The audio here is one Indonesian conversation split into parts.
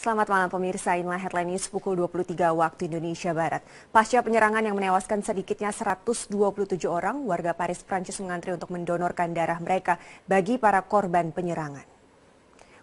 Selamat malam pemirsa, inilah headline news pukul 23 waktu Indonesia Barat. Pasca penyerangan yang menewaskan sedikitnya 127 orang, warga Paris, Prancis mengantri untuk mendonorkan darah mereka bagi para korban penyerangan.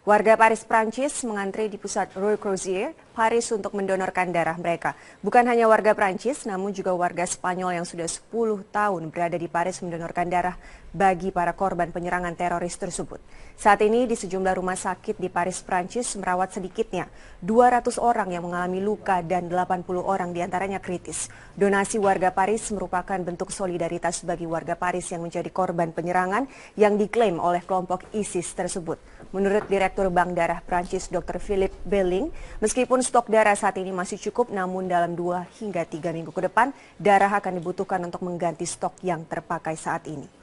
Warga Paris, Prancis mengantri di pusat Rue Crozier, Paris untuk mendonorkan darah mereka. Bukan hanya warga Prancis, namun juga warga Spanyol yang sudah 10 tahun berada di Paris mendonorkan darah bagi para korban penyerangan teroris tersebut. Saat ini di sejumlah rumah sakit di Paris, Prancis merawat sedikitnya 200 orang yang mengalami luka dan 80 orang diantaranya kritis. Donasi warga Paris merupakan bentuk solidaritas bagi warga Paris yang menjadi korban penyerangan yang diklaim oleh kelompok ISIS tersebut. Menurut Direktur Bank Darah Prancis Dr. Philippe Belling, meskipun stok darah saat ini masih cukup, namun dalam 2 hingga 3 minggu ke depan, darah akan dibutuhkan untuk mengganti stok yang terpakai saat ini.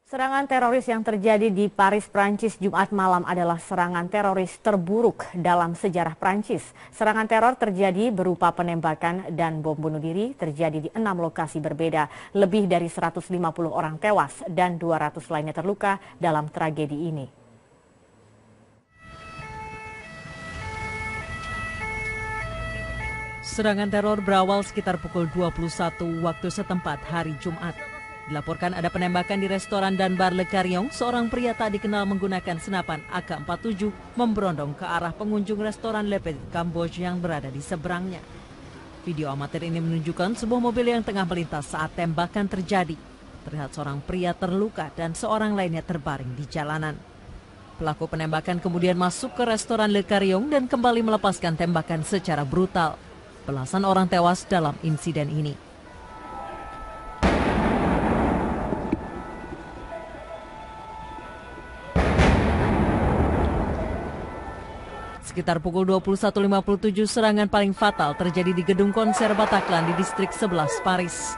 Serangan teroris yang terjadi di Paris, Prancis Jumat malam adalah serangan teroris terburuk dalam sejarah Prancis. Serangan teror terjadi berupa penembakan dan bom bunuh diri terjadi di 6 lokasi berbeda. Lebih dari 150 orang tewas dan 200 lainnya terluka dalam tragedi ini. Serangan teror berawal sekitar pukul 21 waktu setempat hari Jumat. Dilaporkan ada penembakan di restoran dan bar Le Carillon, seorang pria tak dikenal menggunakan senapan AK-47 memberondong ke arah pengunjung restoran Le Petit Cambodge yang berada di seberangnya. Video amatir ini menunjukkan sebuah mobil yang tengah melintas saat tembakan terjadi. Terlihat seorang pria terluka dan seorang lainnya terbaring di jalanan. Pelaku penembakan kemudian masuk ke restoran Le Carillon dan kembali melepaskan tembakan secara brutal. Belasan orang tewas dalam insiden ini. Sekitar pukul 21.57 serangan paling fatal terjadi di gedung konser Bataclan di distrik 11 Paris.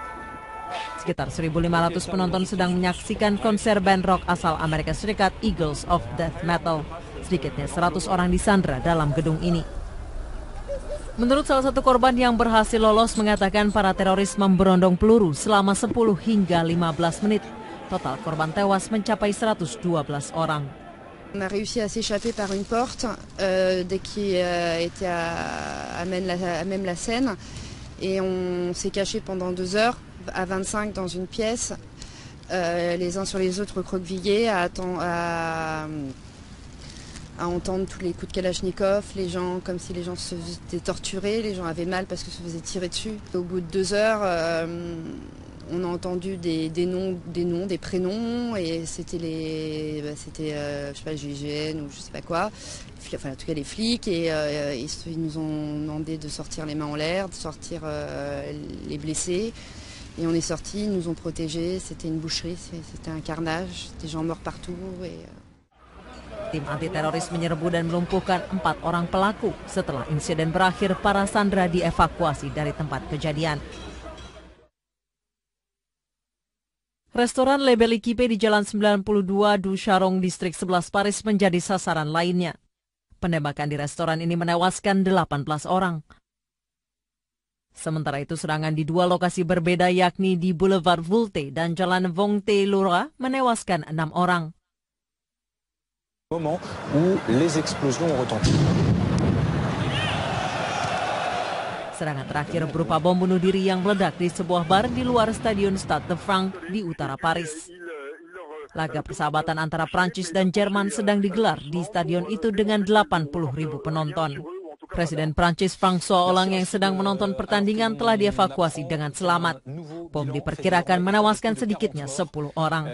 Sekitar 1.500 penonton sedang menyaksikan konser band rock asal Amerika Serikat Eagles of Death Metal. Sedikitnya 100 orang disandra dalam gedung ini. Menurut salah satu korban yang berhasil lolos mengatakan para teroris memberondong peluru selama 10 hingga 15 menit. Total korban tewas mencapai 112 orang. On a réussi à s'échapper par une porte qui était à même la Seine et on s'est caché pendant 2 heures à 25 dans une pièce, les uns sur les autres recroquevillés à entendre tous les coups de Kalachnikov, les gens comme si les gens se faisaient torturer, les gens avaient mal parce que se faisaient tirer dessus. Au bout de 2 heures, on a entendu des noms, des prénoms, et c'était je sais pas, GIGN ou je sais pas quoi, enfin en tout cas les flics, et ils nous ont demandé de sortir les mains en l'air, de sortir les blessés, et on est sortis, ils nous ont protégés, c'était une boucherie, c'était un carnage, des gens morts partout. Tim anti-teroris menyerbu dan melumpuhkan 4 orang pelaku. Setelah insiden berakhir, para sandera dievakuasi dari tempat kejadian. Restoran Le Bel Équipé di Jalan 92 Du Charon, distrik 11 Paris menjadi sasaran lainnya. Penembakan di restoran ini menewaskan 18 orang. Sementara itu serangan di 2 lokasi berbeda yakni di Boulevard Voltaire dan Jalan Vongté-Loura menewaskan 6 orang. Moment où les explosions ont retenti. Serangan terakhir berupa bom bunuh diri yang meledak di sebuah bar di luar Stadion Stade de France di utara Paris. Laga persahabatan antara Prancis dan Jerman sedang digelar di stadion itu dengan 80.000 penonton. Presiden Prancis François Hollande yang sedang menonton pertandingan telah dievakuasi dengan selamat. Bom diperkirakan menewaskan sedikitnya 10 orang.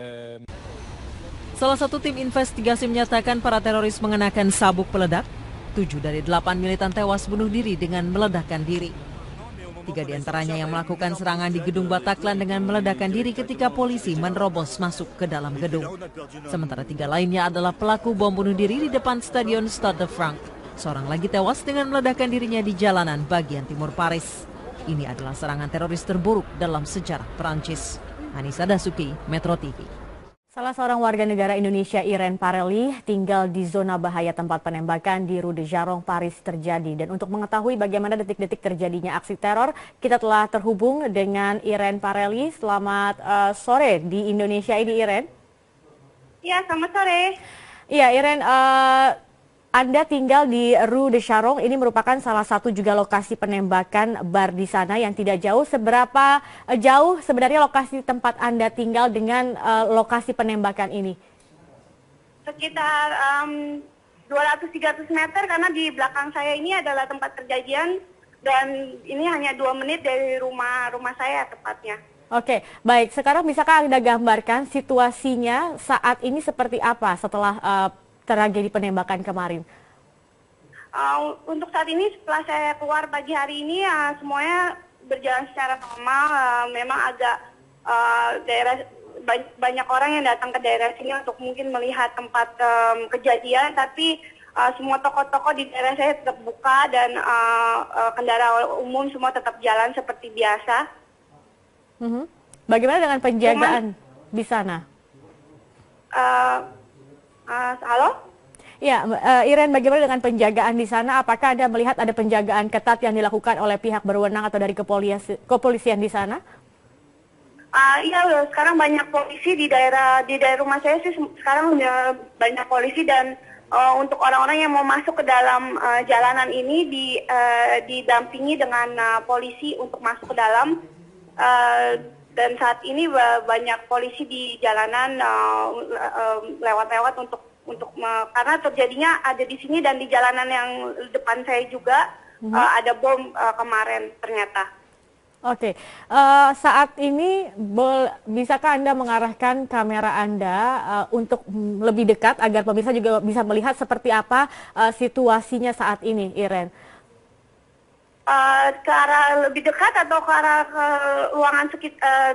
Salah satu tim investigasi menyatakan para teroris mengenakan sabuk peledak. 7 dari 8 militan tewas bunuh diri dengan meledakkan diri. 3 diantaranya yang melakukan serangan di gedung Bataclan dengan meledakkan diri ketika polisi menerobos masuk ke dalam gedung. Sementara 3 lainnya adalah pelaku bom bunuh diri di depan Stadion Stade de France. Seorang lagi tewas dengan meledakkan dirinya di jalanan bagian timur Paris. Ini adalah serangan teroris terburuk dalam sejarah Perancis. Anissa Dasuki, Metro TV. Salah seorang warga negara Indonesia, Irene Parelli, tinggal di zona bahaya tempat penembakan di Rue de Jarong, Paris terjadi. Dan untuk mengetahui bagaimana detik-detik terjadinya aksi teror, kita telah terhubung dengan Irene Parelli. Selamat sore di Indonesia ini, Irene. Ya, selamat sore. Iya, Irene, Anda tinggal di Rue de Jarong, ini merupakan salah satu juga lokasi penembakan bar di sana yang tidak jauh. Seberapa jauh sebenarnya lokasi tempat Anda tinggal dengan lokasi penembakan ini? Sekitar 200-300 meter karena di belakang saya ini adalah tempat kejadian dan ini hanya 2 menit dari rumah saya tepatnya. Oke, baik. Sekarang bisakah Anda gambarkan situasinya saat ini seperti apa setelah tragedi penembakan kemarin? Untuk saat ini setelah saya keluar pagi hari ini semuanya berjalan secara normal. Memang agak banyak orang yang datang ke daerah sini untuk mungkin melihat tempat kejadian, tapi semua toko-toko di daerah saya tetap buka dan kendaraan umum semua tetap jalan seperti biasa. Bagaimana dengan penjagaan di sana? Halo? Ya, Irene, bagaimana dengan penjagaan di sana? Apakah Anda melihat ada penjagaan ketat yang dilakukan oleh pihak berwenang atau dari kepolisian di sana? Iya, sekarang banyak polisi di daerah rumah saya sih sekarang banyak polisi dan untuk orang-orang yang mau masuk ke dalam jalanan ini didampingi dengan polisi untuk masuk ke dalam. Dan saat ini banyak polisi di jalanan lewat-lewat untuk karena terjadinya ada di sini dan di jalanan yang depan saya juga ada bom kemarin ternyata. Oke, saat ini bisakah Anda mengarahkan kamera Anda untuk lebih dekat agar pemirsa juga bisa melihat seperti apa situasinya saat ini, Irene? Ke arah lebih dekat atau ke arah ruangan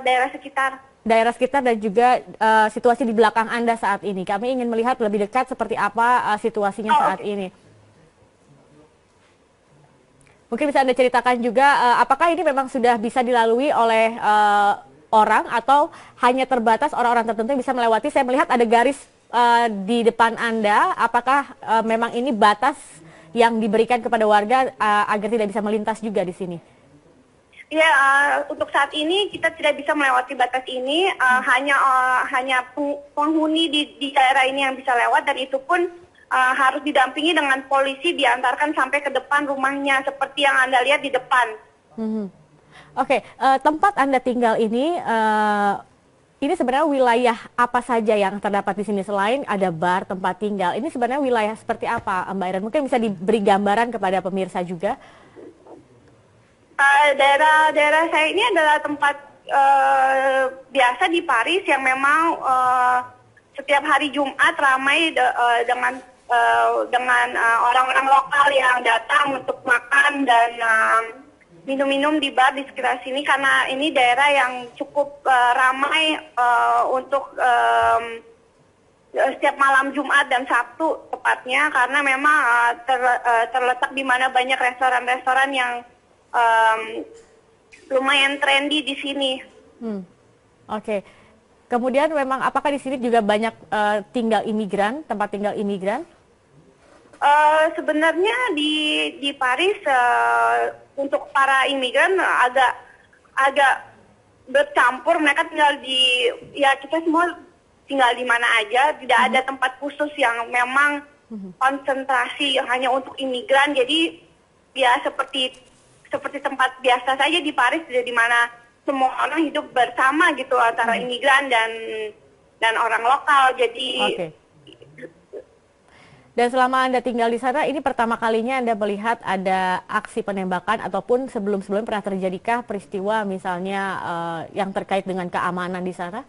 daerah sekitar? Daerah sekitar dan juga situasi di belakang Anda saat ini. Kami ingin melihat lebih dekat seperti apa situasinya saat ini. Mungkin bisa Anda ceritakan juga apakah ini memang sudah bisa dilalui oleh orang atau hanya terbatas orang-orang tertentu yang bisa melewati. Saya melihat ada garis di depan Anda. Apakah memang ini batas yang diberikan kepada warga agar tidak bisa melintas juga di sini? Ya, untuk saat ini kita tidak bisa melewati batas ini, hanya penghuni di daerah ini yang bisa lewat dan itu pun harus didampingi dengan polisi diantarkan sampai ke depan rumahnya seperti yang Anda lihat di depan. Oke, tempat Anda tinggal ini sebenarnya wilayah apa saja yang terdapat di sini selain ada bar, tempat tinggal? Ini sebenarnya wilayah seperti apa, Mbak Irene? Mungkin bisa diberi gambaran kepada pemirsa juga. Daerah saya ini adalah tempat biasa di Paris yang memang setiap hari Jumat ramai dengan orang-orang lokal yang datang untuk makan dan minum-minum di bar di sekitar sini karena ini daerah yang cukup ramai untuk setiap malam Jumat dan Sabtu tepatnya karena memang terletak di mana banyak restoran-restoran yang lumayan trendy di sini. Oke. Kemudian memang apakah di sini juga banyak tempat tinggal imigran? Sebenarnya di Paris untuk para imigran agak bercampur. Mereka tinggal kita semua tinggal di mana aja. Tidak ada tempat khusus yang memang konsentrasi hanya untuk imigran. Jadi ya seperti tempat biasa saja di Paris, di mana semua orang hidup bersama gitu antara imigran dan orang lokal. Jadi Dan selama Anda tinggal di sana, ini pertama kalinya Anda melihat ada aksi penembakan ataupun sebelum-sebelumnya pernah terjadikah peristiwa misalnya yang terkait dengan keamanan di sana?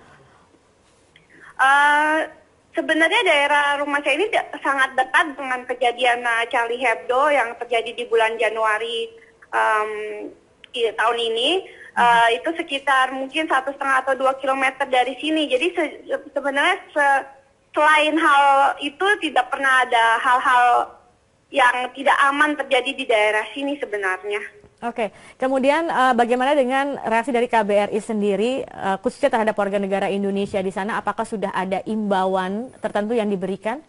Sebenarnya daerah rumah saya ini sangat dekat dengan kejadian Charlie Hebdo yang terjadi di bulan Januari tahun ini. Itu sekitar mungkin 1,5 atau 2 kilometer dari sini. Jadi sebenarnya selain hal itu tidak pernah ada hal-hal yang tidak aman terjadi di daerah sini sebenarnya. Oke, kemudian bagaimana dengan reaksi dari KBRI sendiri, khususnya terhadap warga negara Indonesia di sana? Apakah sudah ada imbauan tertentu yang diberikan?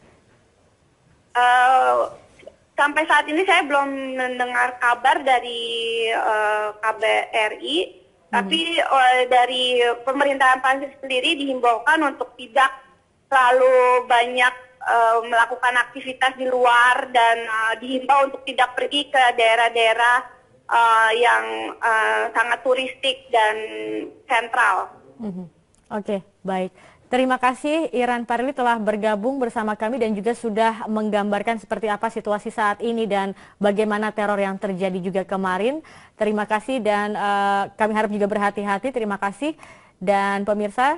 Sampai saat ini saya belum mendengar kabar dari KBRI, tapi dari pemerintahan Prancis sendiri dihimbaukan untuk tidak terlalu banyak melakukan aktivitas di luar dan dihimbau untuk tidak pergi ke daerah-daerah yang sangat turistik dan sentral. Oke, baik. Terima kasih Iran Parili telah bergabung bersama kami dan juga sudah menggambarkan seperti apa situasi saat ini dan bagaimana teror yang terjadi juga kemarin. Terima kasih dan kami harap juga berhati-hati. Terima kasih dan pemirsa.